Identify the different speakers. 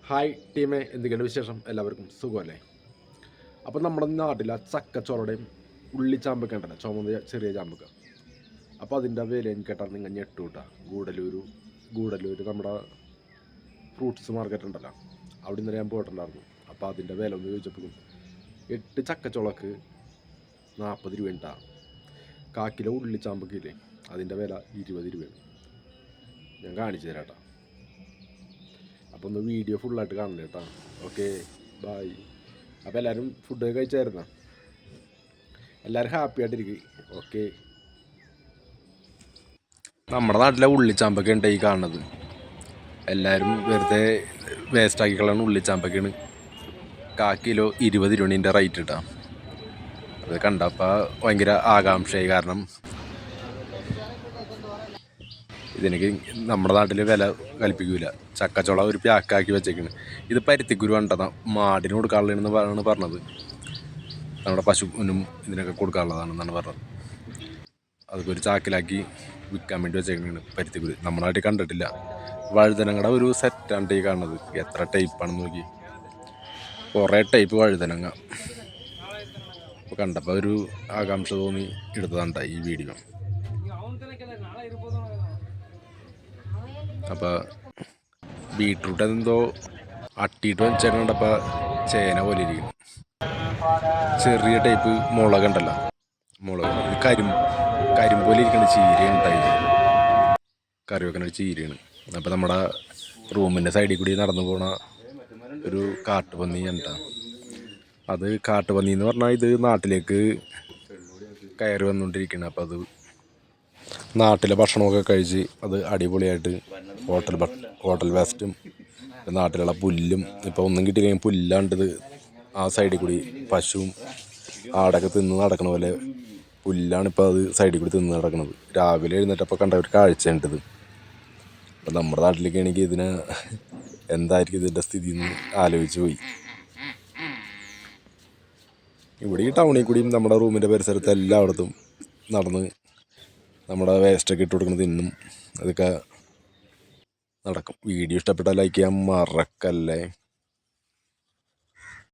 Speaker 1: Hi ടീമേ, എന്തൊക്കെയാണ് വിശേഷം? എല്ലാവർക്കും സുഖമല്ലേ? അപ്പോൾ നമ്മുടെ നാട്ടിൽ ആ ചക്കച്ചോളയുടെയും ഉള്ളിച്ചാമ്പൊക്കെ ഉണ്ടല്ലോ, ചുമന്ന ചെറിയ ചാമ്പക്ക. അപ്പോൾ അതിൻ്റെ വില എനിക്ക് കേട്ടാൽ നിങ്ങൾ ഞെട്ടു കിട്ടുക. ഗൂഡല്ലൂർ നമ്മുടെ ഫ്രൂട്ട്സ് മാർക്കറ്റ് ഉണ്ടല്ലോ, അവിടെ നിന്ന് ഞാൻ പോയിട്ടുണ്ടായിരുന്നു. അപ്പോൾ അതിൻ്റെ വില ഒന്ന് ചോദിച്ചപ്പോഴും 8 ചക്കച്ചോളക്ക് 40 രൂപ ഉണ്ടാകും. 1 കിലോ ഉള്ളിച്ചാമ്പക്കില്ലേ, അതിൻ്റെ വില 20 രൂപയാണ്. ഞാൻ കാണിച്ചു തരാം കേട്ടോ. അപ്പോൾ ഒന്ന് വീഡിയോ ഫുള്ളായിട്ട് കാണണം കേട്ടോ. Okay, bye. അപ്പോൾ എല്ലാവരും ഫുഡ് കഴിച്ചായിരുന്നോ? എല്ലാവരും ഹാപ്പി ആയിട്ടിരിക്കും. ഓക്കെ. നമ്മുടെ നാട്ടിലെ ഉള്ളിച്ചാമ്പൊക്കെ ഉണ്ട് ഈ കാണുന്നത്. എല്ലാവരും വെറുതെ വേസ്റ്റാക്കിക്കളാണ്. ഉള്ളിച്ചാമ്പൊക്കെയാണ് 1 കിലോ 20 രൂപേൻ്റെ റേറ്റ് ഇട്ടാ. അത് കണ്ടപ്പോൾ ഭയങ്കര ആകാംക്ഷയായി. കാരണം ഇതിനൊക്കെ നമ്മുടെ നാട്ടിൽ വില കൽപ്പിക്കൂല. ചക്കച്ചോള ഒരു പ്യാക്കാക്കി വെച്ചേക്കാണ്. ഇത് പരുത്തിക്കുരു കണ്ടതാണ്, മാടിന് കൊടുക്കാനുള്ളതെന്ന് പറഞ്ഞത്. നമ്മുടെ പശുവിനും ഇതിനൊക്കെ കൊടുക്കാനുള്ളതാണെന്നാണ് പറഞ്ഞത്. അതൊക്കെ ഒരു ചാക്കിലാക്കി വിൽക്കാൻ വേണ്ടി വെച്ചേക്കാണ് പരുത്തിക്കുരു. നമ്മുടെ നാട്ടിൽ കണ്ടിട്ടില്ല. വഴുതനങ്ങളുടെ ഒരു സെറ്റാണ് ഈ കാണുന്നത്. എത്ര ടൈപ്പാണെന്ന് നോക്കി, കുറേ ടൈപ്പ് വഴുതനങ്ങ. അപ്പോൾ കണ്ടപ്പോൾ ഒരു ആകാംക്ഷ തോന്നി എടുത്തതാണ് ഈ വീഡിയോ. അപ്പോൾ ബീട്രൂട്ട് എന്തോ അട്ടിയിട്ട് വെച്ചാൽ കണ്ടപ്പോൾ ചേന പോലെ ഇരിക്കുന്നു. ചെറിയ ടൈപ്പ് മുളകുണ്ടല്ലോ, മുളക് കരിമ്പോലെ ഇരിക്കുന്ന ചീരയാണ് ഉണ്ടായത്. കറി വെക്കുന്ന ഒരു ചീരയാണ്. അപ്പോൾ നമ്മുടെ റൂമിൻ്റെ സൈഡിൽ കൂടി നടന്നു പോണ ഒരു കാട്ടുപന്നി കണ്ടാ. അത് കാട്ടുപന്നി എന്ന് പറഞ്ഞാൽ ഇത് നാട്ടിലേക്ക് കയറി വന്നുകൊണ്ടിരിക്കുകയാണ്. അപ്പോൾ അത് നാട്ടിലെ ഭക്ഷണമൊക്കെ കഴിച്ച് അത് അടിപൊളിയായിട്ട് ഹോട്ടൽ വേസ്റ്റും നാട്ടിലുള്ള പുല്ലും, ഇപ്പോൾ ഒന്നും കിട്ടിയില്ലെങ്കിൽ പുല്ലാണ്ടത് ആ സൈഡിൽ കൂടി പശുവും ആടൊക്കെ തിന്ന് നടക്കണ പോലെ പുല്ലാണ് ഇപ്പോൾ അത് സൈഡിൽ കൂടി തിന്ന് നടക്കുന്നത്. രാവിലെ എഴുന്നേറ്റപ്പോൾ കണ്ട ഒരു കാഴ്ചയുണ്ടത്. അപ്പോൾ നമ്മുടെ നാട്ടിലേക്ക് ആണെങ്കിൽ ഇതിന് എന്തായിരിക്കും ഇതിൻ്റെ സ്ഥിതി എന്ന് ആലോചിച്ച് പോയി. ഇവിടെ ഈ ടൗണിൽ കൂടിയും നമ്മുടെ റൂമിൻ്റെ പരിസരത്ത് എല്ലായിടത്തും നടന്ന് നമ്മുടെ വേസ്റ്റൊക്കെ ഇട്ട് കൊടുക്കുന്നത് ഇന്നും അതൊക്കെ നടക്കും. വീഡിയോ ഇഷ്ടപ്പെട്ടാൽ ലൈക്ക് ചെയ്യാൻ മറക്കല്ലേ.